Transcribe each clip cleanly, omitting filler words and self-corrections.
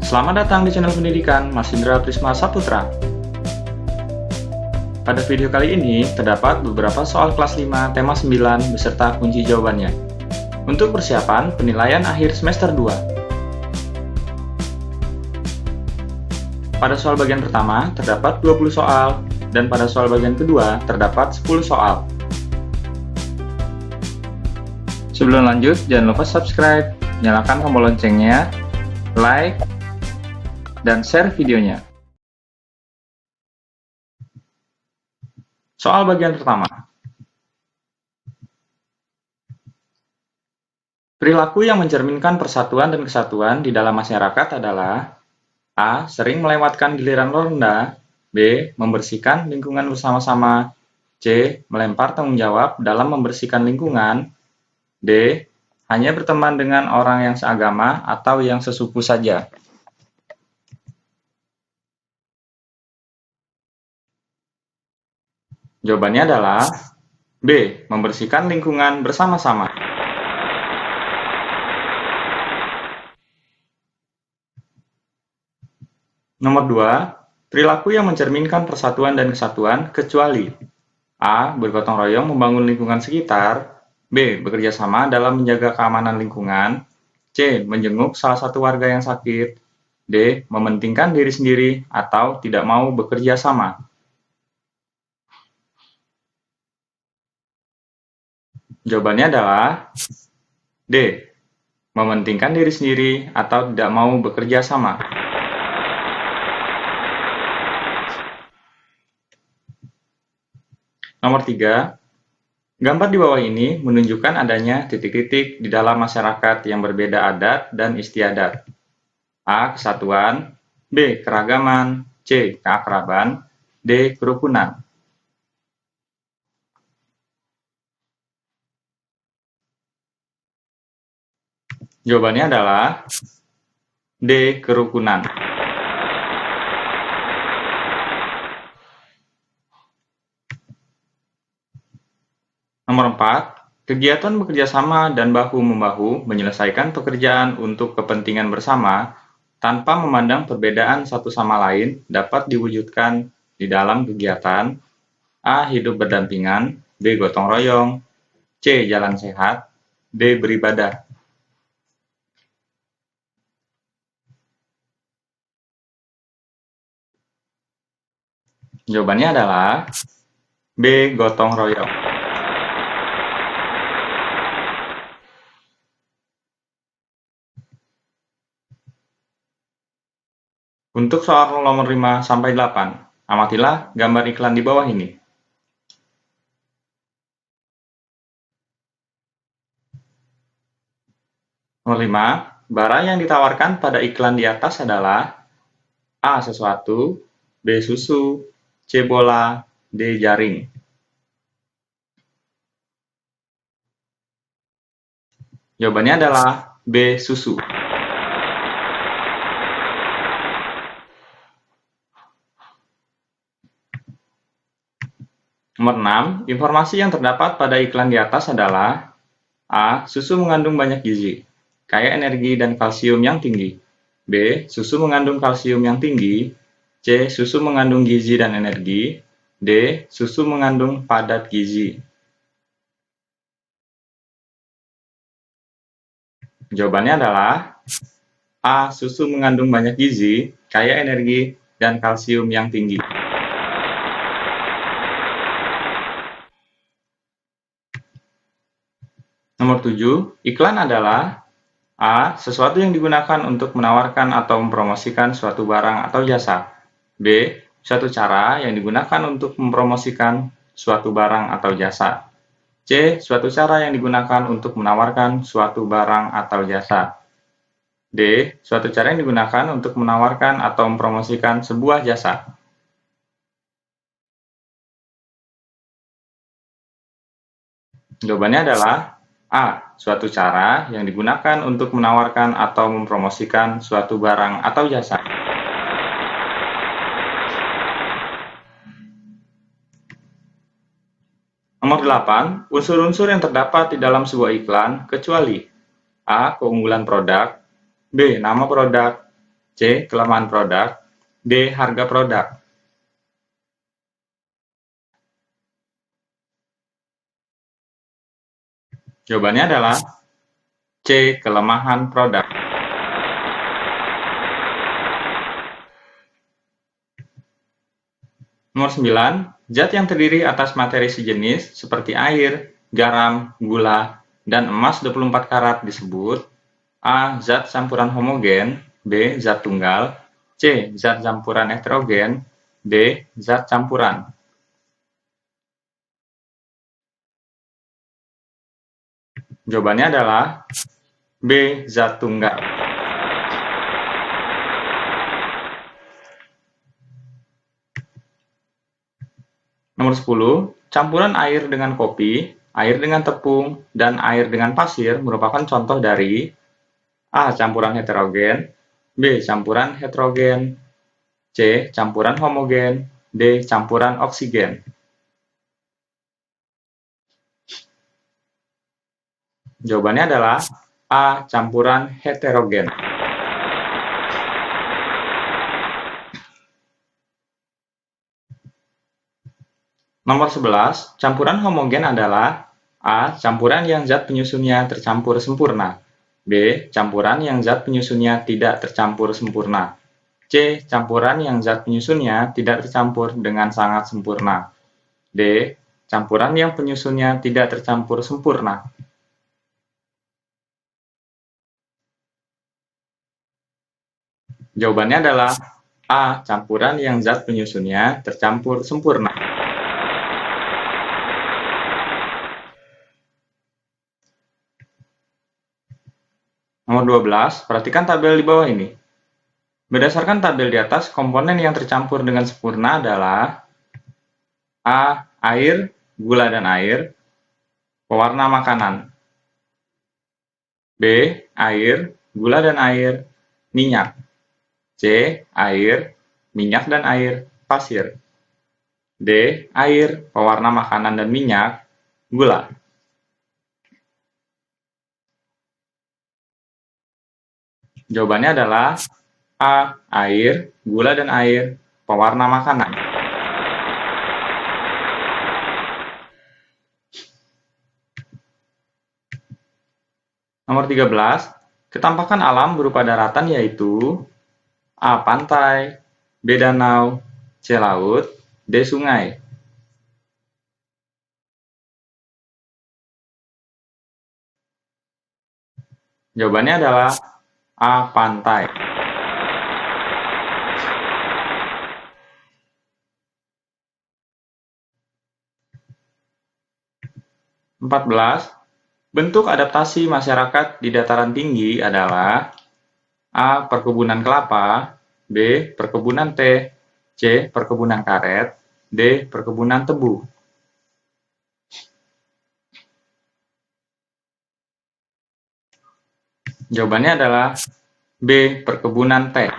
Selamat datang di channel pendidikan Mas Indra Prisma Saputra. Pada video kali ini, terdapat beberapa soal kelas 5 tema 9 beserta kunci jawabannya. Untuk persiapan penilaian akhir semester 2. Pada soal bagian pertama, terdapat 20 soal, dan pada soal bagian kedua, terdapat 10 soal. Sebelum lanjut, jangan lupa subscribe, nyalakan tombol loncengnya, like, dan share videonya. Soal bagian pertama. Perilaku yang mencerminkan persatuan dan kesatuan di dalam masyarakat adalah A. Sering melewatkan giliran rendah. B. Membersihkan lingkungan bersama-sama. C. Melempar tanggung jawab dalam membersihkan lingkungan. D. Hanya berteman dengan orang yang seagama atau yang sesuku saja. Jawabannya adalah B. Membersihkan lingkungan bersama-sama. Nomor 2. Perilaku yang mencerminkan persatuan dan kesatuan kecuali A. Bergotong royong membangun lingkungan sekitar. B. Bekerja sama dalam menjaga keamanan lingkungan. C. Menjenguk salah satu warga yang sakit. D. Mementingkan diri sendiri atau tidak mau bekerja sama. Jawabannya adalah D. Mementingkan diri sendiri atau tidak mau bekerja sama. Nomor 3. Gambar di bawah ini menunjukkan adanya titik-titik di dalam masyarakat yang berbeda adat dan istiadat. A. Kesatuan. B. Keragaman. C. Keakraban. D. Kerukunan. Jawabannya adalah D. Kerukunan. Nomor 4. Kegiatan bekerja sama dan bahu-membahu menyelesaikan pekerjaan untuk kepentingan bersama tanpa memandang perbedaan satu sama lain dapat diwujudkan di dalam kegiatan A. Hidup berdampingan. B. Gotong royong. C. Jalan sehat. D. Beribadah. Jawabannya adalah B. Gotong royong. Untuk soal nomor 5 sampai 8, amatilah gambar iklan di bawah ini. Nomor 5, barang yang ditawarkan pada iklan di atas adalah A. Sesuatu. B. Susu. C. Bola. D. Jaring. Jawabannya adalah B. Susu. Nomor 6, informasi yang terdapat pada iklan di atas adalah A. Susu mengandung banyak gizi, kaya energi dan kalsium yang tinggi. B. Susu mengandung kalsium yang tinggi. C. Susu mengandung gizi dan energi. D. Susu mengandung padat gizi. Jawabannya adalah A. Susu mengandung banyak gizi, kaya energi, dan kalsium yang tinggi. Nomor 7, iklan adalah A. Sesuatu yang digunakan untuk menawarkan atau mempromosikan suatu barang atau jasa. B. Suatu cara yang digunakan untuk mempromosikan suatu barang atau jasa. C. Suatu cara yang digunakan untuk menawarkan suatu barang atau jasa. D. Suatu cara yang digunakan untuk menawarkan atau mempromosikan sebuah jasa. Jawabannya adalah A. Suatu cara yang digunakan untuk menawarkan atau mempromosikan suatu barang atau jasa. Nomor 8. Unsur-unsur yang terdapat di dalam sebuah iklan kecuali A. Keunggulan produk. B. Nama produk. C. Kelemahan produk, D. Harga produk. Jawabannya adalah C. Kelemahan produk. Nomor 9. Zat yang terdiri atas materi sejenis seperti air, garam, gula, dan emas 24 karat disebut A. Zat campuran homogen, B. Zat tunggal, C. Zat campuran heterogen, D. Zat campuran. Jawabannya adalah B. Zat tunggal. Nomor 10. Campuran air dengan kopi, air dengan tepung, dan air dengan pasir merupakan contoh dari A. Campuran heterogen, B. Campuran heterogen, C. Campuran homogen, D. Campuran oksigen. Jawabannya adalah A. Campuran heterogen. Nomor 11. Campuran homogen adalah A. Campuran yang zat penyusunnya tercampur sempurna, B. Campuran yang zat penyusunnya tidak tercampur sempurna, C. Campuran yang zat penyusunnya tidak tercampur dengan sangat sempurna, D. Campuran yang penyusunnya tidak tercampur sempurna. Jawabannya adalah A. Campuran yang zat penyusunnya tercampur sempurna. Nomor 12, perhatikan tabel di bawah ini. Berdasarkan tabel di atas, komponen yang tercampur dengan sempurna adalah A. Air, gula dan air, pewarna makanan, B. Air, gula dan air, minyak, C. Air, minyak dan air, pasir, D. Air, pewarna makanan dan minyak, gula. Jawabannya adalah A. Air, gula dan air, pewarna makanan. Nomor 13. Ketampakan alam berupa daratan yaitu A. Pantai, B. Danau, C. Laut, D. Sungai. Jawabannya adalah A. Pantai. Nomor 14. Bentuk adaptasi masyarakat di dataran tinggi adalah A. Perkebunan kelapa, B. Perkebunan teh, C. Perkebunan karet, D. Perkebunan tebu. Jawabannya adalah B. Perkebunan teh.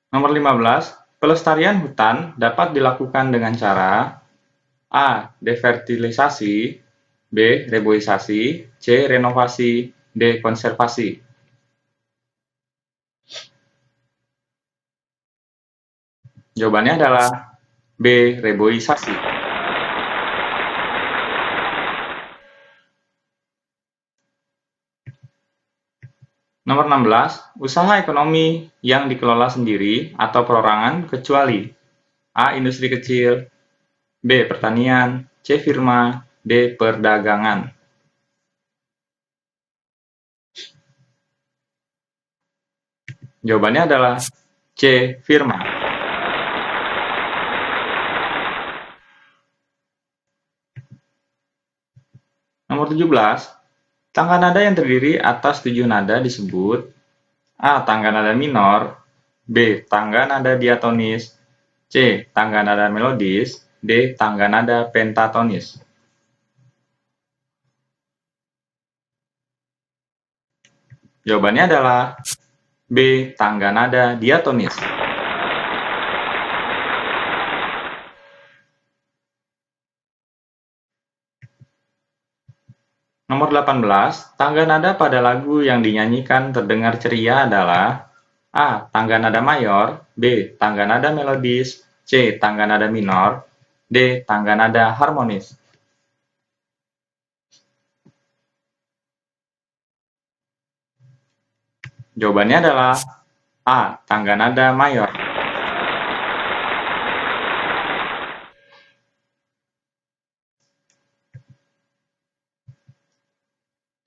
Nomor 15. Pelestarian hutan dapat dilakukan dengan cara A. Defertilisasi, B. Reboisasi, C. Renovasi, D. Konservasi. Jawabannya adalah B. Reboisasi. Nomor 16. Usaha ekonomi yang dikelola sendiri atau perorangan kecuali A. Industri kecil, B. Pertanian, C. Firma, D. Perdagangan. Jawabannya adalah C. Firma. Nomor 17. Tangga nada yang terdiri atas 7 nada disebut A. Tangga nada minor, B. Tangga nada diatonis, C. Tangga nada melodis, D. Tangga nada pentatonis. Jawabannya adalah B. Tangga nada diatonis. Nomor 18, tangga nada pada lagu yang dinyanyikan terdengar ceria adalah A. Tangga nada mayor, B. Tangga nada melodis, C. Tangga nada minor, D. Tangga nada harmonis. Jawabannya adalah A. Tangga nada mayor.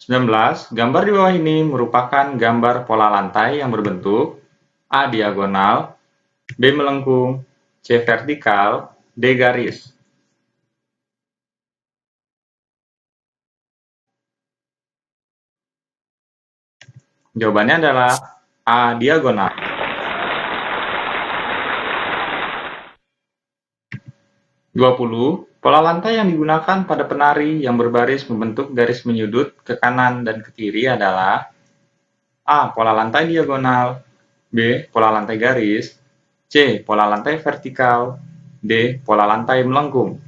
19. Gambar di bawah ini merupakan gambar pola lantai yang berbentuk A. Diagonal, B. Melengkung, C. Vertikal, D. Garis. Jawabannya adalah A. Diagonal. 20. Pola lantai yang digunakan pada penari yang berbaris membentuk garis menyudut ke kanan dan ke kiri adalah A. Pola lantai diagonal, B. Pola lantai garis, C. Pola lantai vertikal, D. Pola lantai melengkung.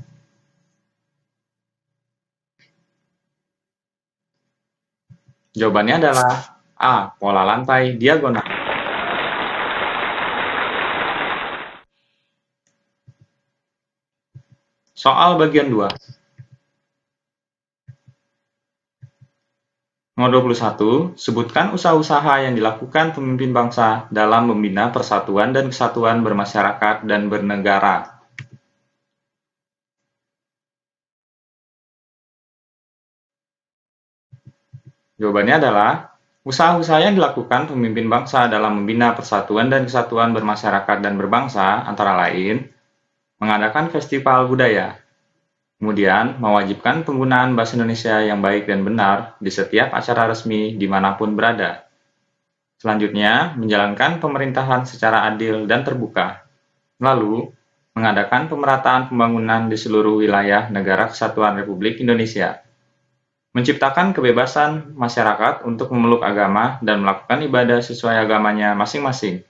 Jawabannya adalah A. Pola lantai diagonal. Soal bagian 2. Nomor 21, sebutkan usaha-usaha yang dilakukan pemimpin bangsa dalam membina persatuan dan kesatuan bermasyarakat dan bernegara. Jawabannya adalah usaha-usaha yang dilakukan pemimpin bangsa dalam membina persatuan dan kesatuan bermasyarakat dan berbangsa antara lain mengadakan festival budaya, kemudian mewajibkan penggunaan bahasa Indonesia yang baik dan benar di setiap acara resmi dimanapun berada. Selanjutnya, menjalankan pemerintahan secara adil dan terbuka. Lalu, mengadakan pemerataan pembangunan di seluruh wilayah Negara Kesatuan Republik Indonesia. Menciptakan kebebasan masyarakat untuk memeluk agama dan melakukan ibadah sesuai agamanya masing-masing.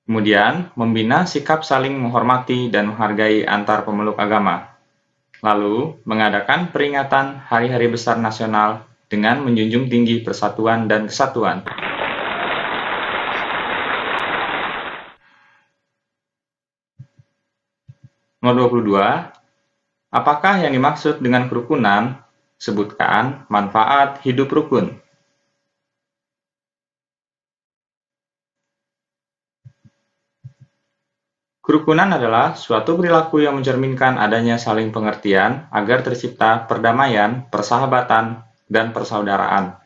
Kemudian, membina sikap saling menghormati dan menghargai antar pemeluk agama. Lalu, mengadakan peringatan hari-hari besar nasional dengan menjunjung tinggi persatuan dan kesatuan. Nomor 22. Apakah yang dimaksud dengan kerukunan? Sebutkan manfaat hidup rukun. Kerukunan adalah suatu perilaku yang mencerminkan adanya saling pengertian agar tercipta perdamaian, persahabatan, dan persaudaraan.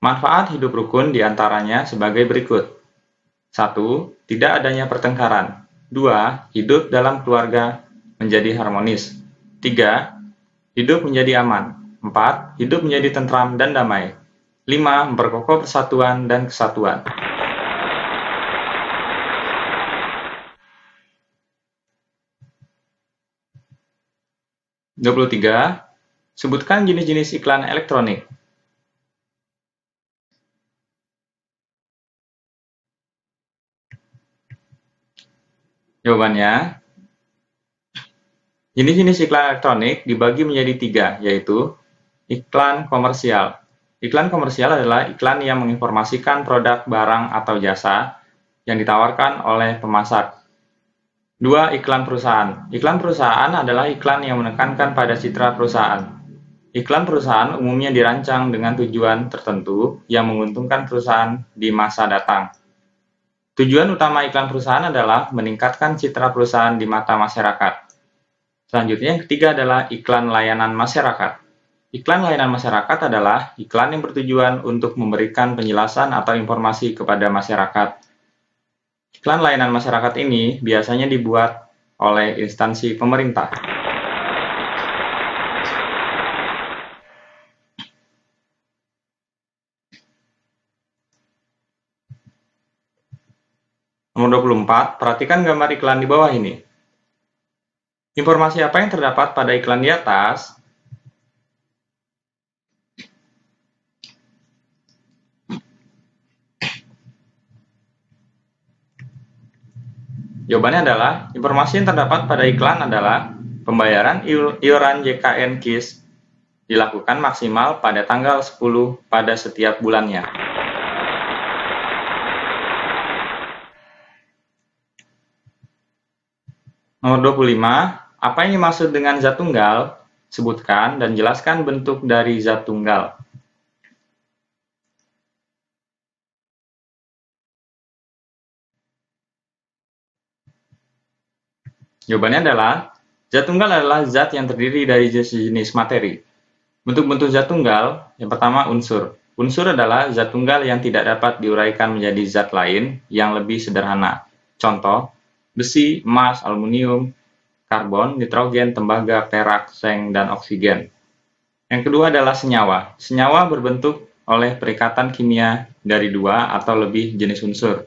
Manfaat hidup rukun diantaranya sebagai berikut. 1. Tidak adanya pertengkaran. 2. Hidup dalam keluarga menjadi harmonis. 3. Hidup menjadi aman. 4. Hidup menjadi tentram dan damai. 5. Memperkokoh persatuan dan kesatuan. 23. Sebutkan jenis-jenis iklan elektronik. Jawabannya, jenis-jenis iklan elektronik dibagi menjadi 3, yaitu iklan komersial. Iklan komersial adalah iklan yang menginformasikan produk, barang, atau jasa yang ditawarkan oleh pemasar. 2. Iklan perusahaan. Iklan perusahaan adalah iklan yang menekankan pada citra perusahaan. Iklan perusahaan umumnya dirancang dengan tujuan tertentu yang menguntungkan perusahaan di masa datang. Tujuan utama iklan perusahaan adalah meningkatkan citra perusahaan di mata masyarakat. Selanjutnya, yang ketiga adalah iklan layanan masyarakat. Iklan layanan masyarakat adalah iklan yang bertujuan untuk memberikan penjelasan atau informasi kepada masyarakat. Iklan layanan masyarakat ini biasanya dibuat oleh instansi pemerintah. Nomor 24, perhatikan gambar iklan di bawah ini. Informasi apa yang terdapat pada iklan di atas? Jawabannya adalah, informasi yang terdapat pada iklan adalah pembayaran iuran JKN KIS Dilakukan maksimal pada tanggal 10 pada setiap bulannya. Nomor 25, apa yang dimaksud dengan zat tunggal? Sebutkan dan jelaskan bentuk dari zat tunggal. Jawabannya adalah, zat tunggal adalah zat yang terdiri dari sejenis materi. Bentuk-bentuk zat tunggal, yang pertama unsur. Unsur adalah zat tunggal yang tidak dapat diuraikan menjadi zat lain yang lebih sederhana. Contoh, besi, emas, aluminium, karbon, nitrogen, tembaga, perak, seng, dan oksigen. Yang kedua adalah senyawa. Senyawa berbentuk oleh perikatan kimia dari dua atau lebih jenis unsur.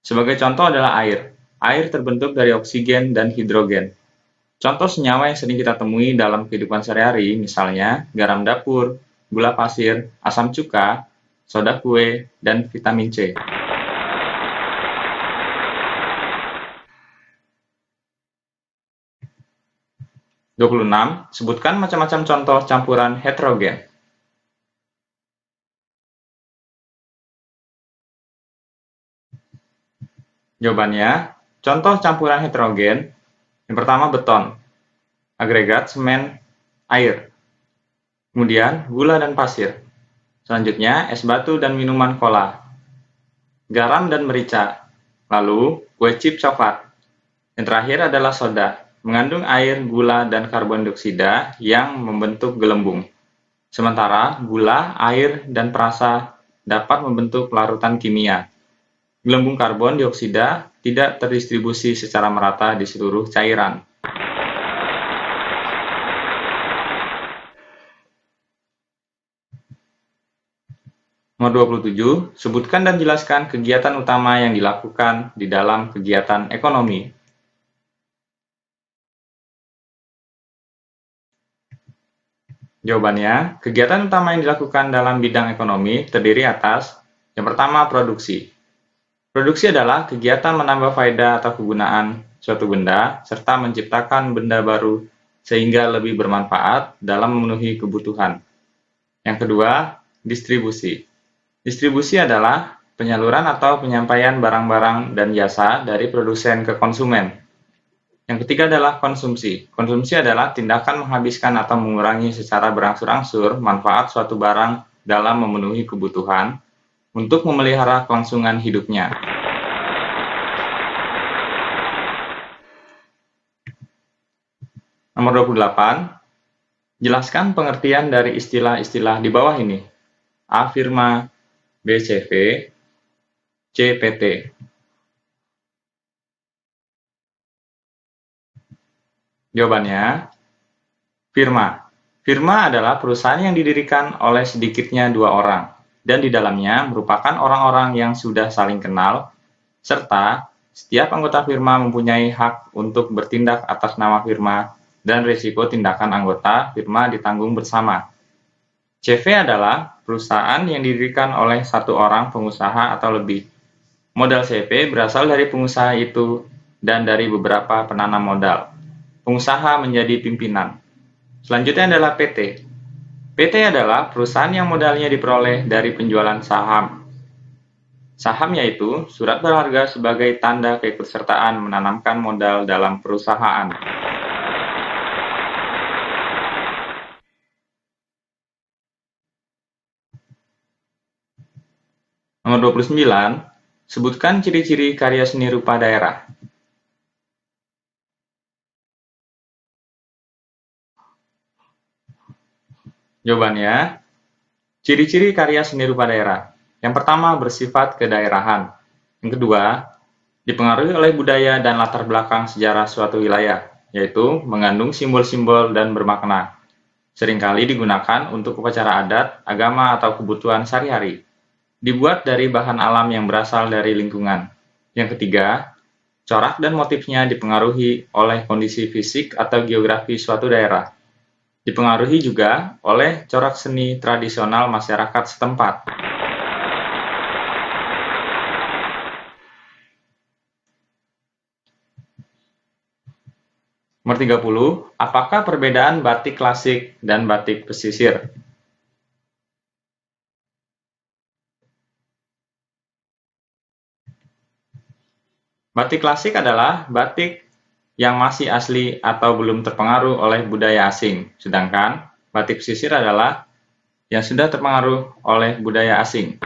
Sebagai contoh adalah air. Air terbentuk dari oksigen dan hidrogen. Contoh senyawa yang sering kita temui dalam kehidupan sehari-hari, misalnya garam dapur, gula pasir, asam cuka, soda kue, dan vitamin C. Sebutkan macam-macam contoh campuran heterogen. Jawabannya, contoh campuran heterogen, yang pertama beton, agregat, semen, air. Kemudian gula dan pasir. Selanjutnya es batu dan minuman cola. Garam dan merica. Lalu kue chip coklat. Yang terakhir adalah soda, mengandung air, gula, dan karbon dioksida yang membentuk gelembung. Sementara gula, air, dan perasa dapat membentuk larutan kimia. Gelembung karbon dioksida tidak terdistribusi secara merata di seluruh cairan. Nomor 27, sebutkan dan jelaskan kegiatan utama yang dilakukan di dalam kegiatan ekonomi. Jawabannya, kegiatan utama yang dilakukan dalam bidang ekonomi terdiri atas, yang pertama, produksi. Produksi adalah kegiatan menambah faedah atau kegunaan suatu benda, serta menciptakan benda baru sehingga lebih bermanfaat dalam memenuhi kebutuhan. Yang kedua, distribusi. Distribusi adalah penyaluran atau penyampaian barang-barang dan jasa dari produsen ke konsumen. Yang ketiga adalah konsumsi. Konsumsi adalah tindakan menghabiskan atau mengurangi secara berangsur-angsur manfaat suatu barang dalam memenuhi kebutuhan untuk memelihara kelangsungan hidupnya. Nomor 28, jelaskan pengertian dari istilah-istilah di bawah ini. A. Firma, B. CV, C. PT. Jawabannya, firma. Firma adalah perusahaan yang didirikan oleh sedikitnya dua orang, dan di dalamnya merupakan orang-orang yang sudah saling kenal, serta setiap anggota firma mempunyai hak untuk bertindak atas nama firma, dan risiko tindakan anggota firma ditanggung bersama. CV adalah perusahaan yang didirikan oleh satu orang pengusaha atau lebih. Modal CV berasal dari pengusaha itu dan dari beberapa penanam modal. Pengusaha menjadi pimpinan. Selanjutnya adalah PT. PT adalah perusahaan yang modalnya diperoleh dari penjualan saham. Saham yaitu surat berharga sebagai tanda keikutsertaan menanamkan modal dalam perusahaan. Nomor 29, sebutkan ciri-ciri karya seni rupa daerah. Jawabannya, ciri-ciri karya seni rupa daerah. Yang pertama, bersifat kedaerahan. Yang kedua, dipengaruhi oleh budaya dan latar belakang sejarah suatu wilayah, yaitu mengandung simbol-simbol dan bermakna. Seringkali digunakan untuk upacara adat, agama, atau kebutuhan sehari-hari. Dibuat dari bahan alam yang berasal dari lingkungan. Yang ketiga, corak dan motifnya dipengaruhi oleh kondisi fisik atau geografi suatu daerah. Dipengaruhi juga oleh corak seni tradisional masyarakat setempat. Nomor 30, apakah perbedaan batik klasik dan batik pesisir? Batik klasik adalah batik yang masih asli atau belum terpengaruh oleh budaya asing, sedangkan batik pesisir adalah yang sudah terpengaruh oleh budaya asing.